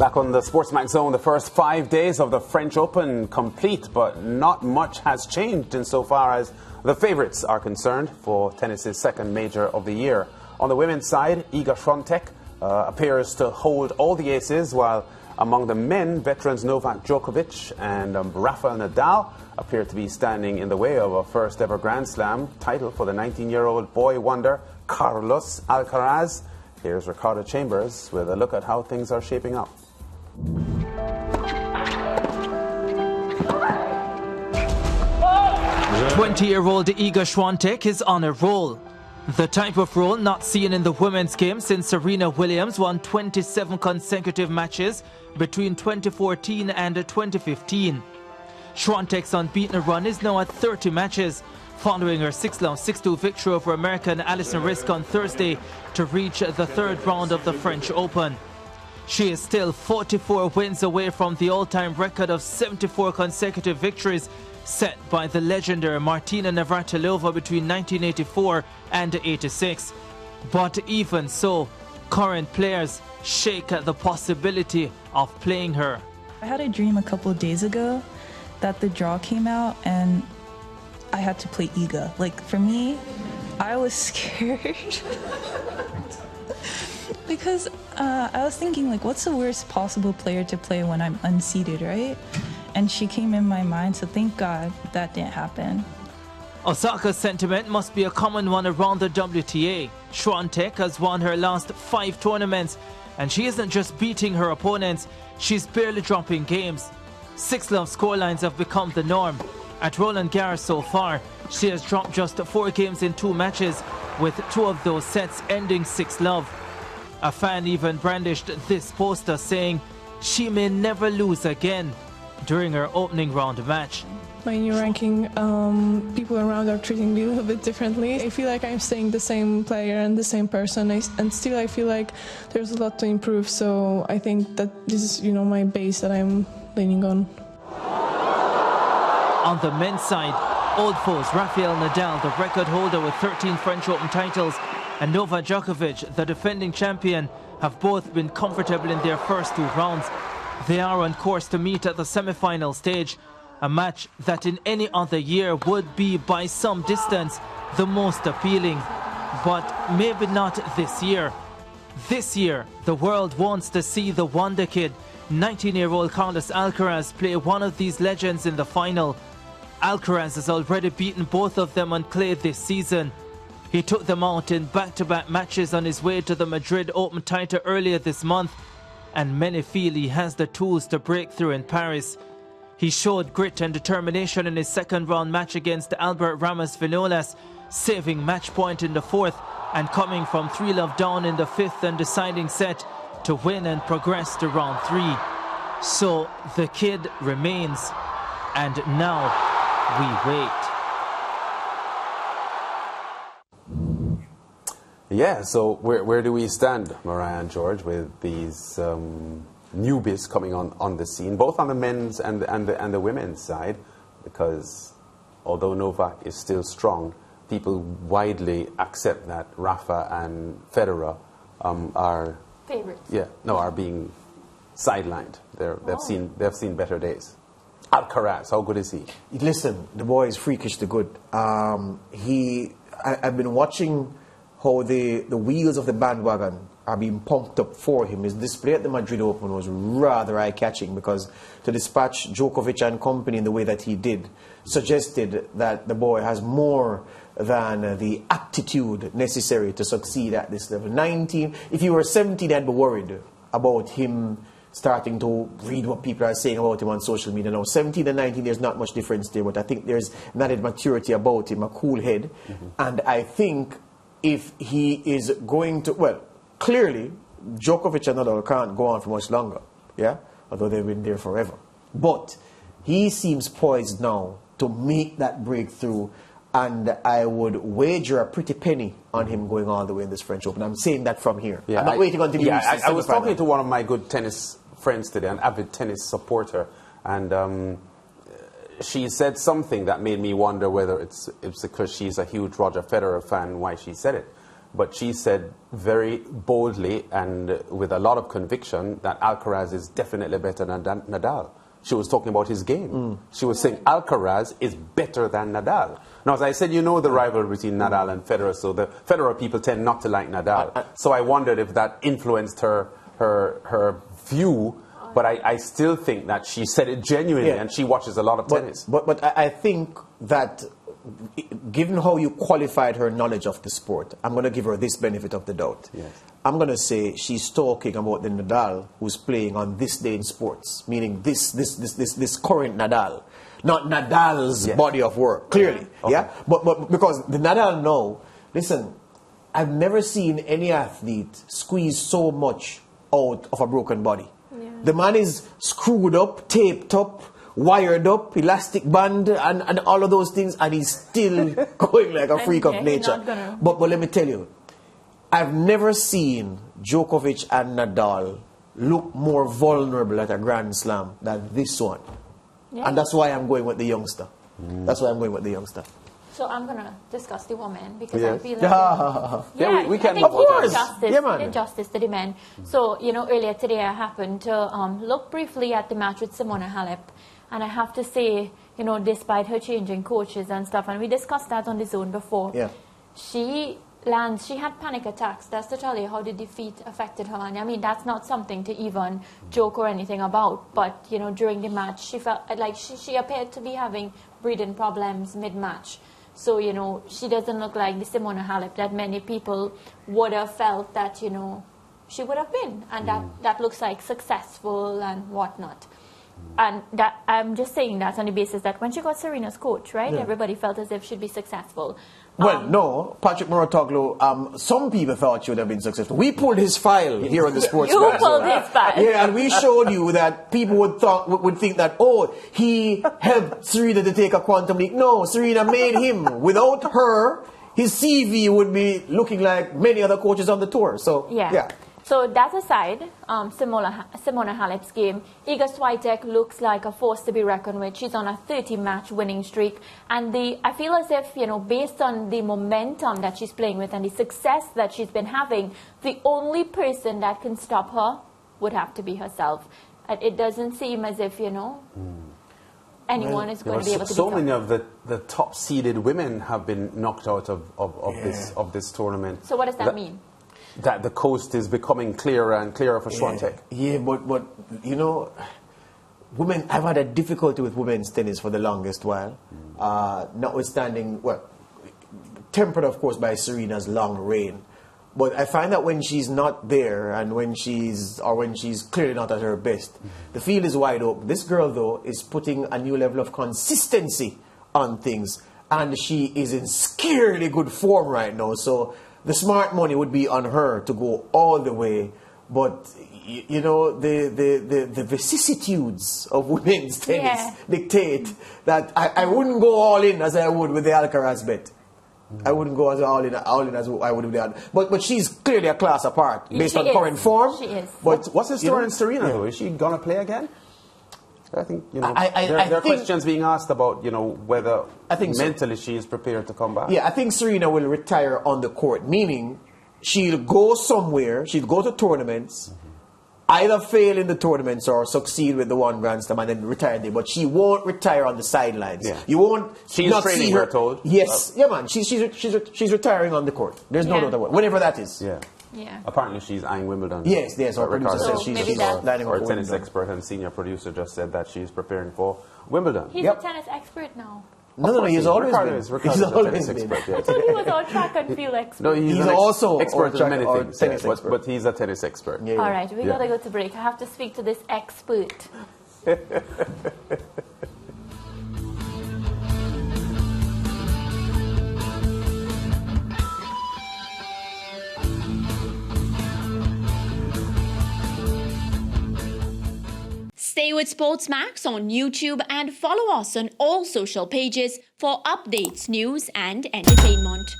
Back on the SportsMax zone, the first 5 days of the French Open complete, but not much has changed insofar as the favourites are concerned for tennis's second major of the year. On the women's side, Iga Swiatek appears to hold all the aces, while among the men, veterans Novak Djokovic and Rafael Nadal appear to be standing in the way of a first ever Grand Slam title for the 19-year-old boy wonder Carlos Alcaraz. Here's Ricardo Chambers with a look at how things are shaping up. 20-year-old Iga Swiatek is on a roll. The type of roll not seen in the women's game since Serena Williams won 27 consecutive matches between 2014 and 2015. Swiatek's unbeaten run is now at 30 matches, following her 6-love 6-2 victory over American Alison Riske on Thursday to reach the third round of the French Open. She is still 44 wins away from the all-time record of 74 consecutive victories set by the legendary Martina Navratilova between 1984 and 86. But even so, current players shake at the possibility of playing her. I had a dream a couple of days ago that the draw came out and I had to play Iga. Like, for me, I was scared. Because I was thinking, like, what's the worst possible player to play when I'm unseeded, right? And she came in my mind, so thank God that didn't happen. Osaka's sentiment must be a common one around the WTA. Swiatek has won her last 5 tournaments, and she isn't just beating her opponents, she's barely dropping games. 6-love scorelines have become the norm. At Roland Garros so far, she has dropped just 4 games in 2 matches, with 2 of those sets ending 6-love. A fan even brandished this poster saying she may never lose again during her opening round match. My new ranking, people around are treating me a little bit differently. I feel like I'm staying the same player and the same person, and still I feel like there's a lot to improve, so I think that this is, my base that I'm leaning on. On the men's side, old foes Rafael Nadal, the record holder with 13 French Open titles, and Novak Djokovic, the defending champion, have both been comfortable in their first 2 rounds. They are on course to meet at the semi-final stage, a match that in any other year would be by some distance the most appealing. But maybe not this year. This year, the world wants to see the wonder kid, 19-year-old Carlos Alcaraz, play one of these legends in the final. Alcaraz has already beaten both of them on clay this season. He took them out in back-to-back matches on his way to the Madrid Open title earlier this month, and many feel he has the tools to break through in Paris. He showed grit and determination in his second-round match against Albert Ramos Vinolas, saving match point in the 4th and coming from 3-love down in the 5th and deciding set to win and progress to round 3. So the kid remains, and now we wait. Yeah, so where do we stand, Mariah and George, with these newbies coming on the scene, both on the men's and the women's side? Because although Novak is still strong, people widely accept that Rafa and Federer are favorites. Yeah, no, are being sidelined. They've seen better days. Alcaraz, how good is he? Listen, the boy is freakishly good. I've been watching how the wheels of the bandwagon are being pumped up for him. His display at the Madrid Open was rather eye-catching, because to dispatch Djokovic and company in the way that he did suggested that the boy has more than the aptitude necessary to succeed at this level. 19, if he were 17, I'd be worried about him starting to read what people are saying about him on social media. Now, 17 and 19, there's not much difference there, but I think there's an added maturity about him, a cool head. And I think if he is going to, well, clearly, Djokovic and Nadal can't go on for much longer, yeah? Although they've been there forever. But he seems poised now to make that breakthrough, and I would wager a pretty penny on him going all the way in this French Open. I'm saying that from here. Yeah, I'm not waiting until he reaches the I was talking semifinal. to one of my good tennis friends today, an avid tennis supporter, and she said something that made me wonder whether it's because she's a huge Roger Federer fan, why she said it. but she said very boldly and with a lot of conviction that Alcaraz is definitely better than Nadal. She was talking about his game. She was saying Alcaraz is better than Nadal. Now, as I said, you know the rivalry between Nadal and Federer, so the Federer people tend not to like Nadal. So I wondered if that influenced her view, but I still think that she said it genuinely, and she watches a lot of tennis. But I think that, given how you qualified her knowledge of the sport, I'm going to give her this benefit of the doubt. Yes. I'm going to say she's talking about the Nadal who's playing on this day in sports, meaning this current Nadal, not Nadal's body of work, clearly. Okay. Yeah? But because the Nadal now, listen, I've never seen any athlete squeeze so much out of a broken body. Yeah. The man is screwed up, taped up, wired up, elastic band, and all of those things, and he's still going like a freak of nature. But let me tell you, I've never seen Djokovic and Nadal look more vulnerable at a Grand Slam than this one. Yeah. And that's why I'm going with the youngster. That's why I'm going with the youngster. So I'm going to discuss the women because I feel like... we can. Of course. Did justice to the men. So, earlier today I happened to look briefly at the match with Simona Halep. And I have to say, despite her changing coaches and stuff, and we discussed that on the zone before, she had panic attacks. That's to tell you how the defeat affected her. And I mean, that's not something to even joke or anything about. But, during the match, she felt like she appeared to be having breathing problems mid-match. So, she doesn't look like the Simona Halep that many people would have felt that, she would have been. And that looks like successful and whatnot. And that I'm just saying that on the basis that when she got Serena's coach, right, everybody felt as if she'd be successful. Well, no, Patrick Mouratoglou, some people thought she would have been successful. We pulled his file here on the SportsMax. You pulled his file. Yeah, and we showed you that people would think that, he helped Serena to take a quantum leap. No, Serena made him. Without her, his CV would be looking like many other coaches on the tour. So, yeah. So that aside, Simona Halep's game, Iga Swiatek looks like a force to be reckoned with. She's on a 30-match winning streak. And I feel as if, based on the momentum that she's playing with and the success that she's been having, the only person that can stop her would have to be herself. And it doesn't seem as if, anyone is going to be able to so many of the top-seeded women have been knocked out of this tournament. So what does that mean? That the coast is becoming clearer and clearer for Swiatek. Yeah, but women, I've had a difficulty with women's tennis for the longest while. Notwithstanding, tempered of course by Serena's long reign. But I find that when she's not there and when she's clearly not at her best, the field is wide open. This girl, though, is putting a new level of consistency on things. And she is in scarily good form right now. So the smart money would be on her to go all the way, but the vicissitudes of women's tennis dictate that I wouldn't go all in as I would with the Alcaraz bet. I wouldn't go as all in as I would with the Alcaraz. But she's clearly a class apart based on current form. She is. But what's the story in Serena though? Is she gonna play again? I think there are questions being asked about whether mentally she is prepared to come back. Yeah, I think Serena will retire on the court, meaning she'll go somewhere, she'll go to tournaments, either fail in the tournaments or succeed with the one Grand Slam and then retire there. But she won't retire on the sidelines. Yeah. You won't. She's not training, see her. we're told. Yes, man. She's retiring on the court. There's no doubt about it. Whenever that is. Yeah. Apparently she's eyeing Wimbledon. Yes. Our producer says she's lining up for tennis Wimbledon. expert and senior producer just said that she's preparing for Wimbledon. He's a tennis expert now. No, he's always been. He's always been. Expert, I thought he was our track and field expert. No, he's also expert in many things, tennis expert. but he's a tennis expert. All right, we gotta go to break. I have to speak to this expert. Stay with SportsMax on YouTube and follow us on all social pages for updates, news and entertainment.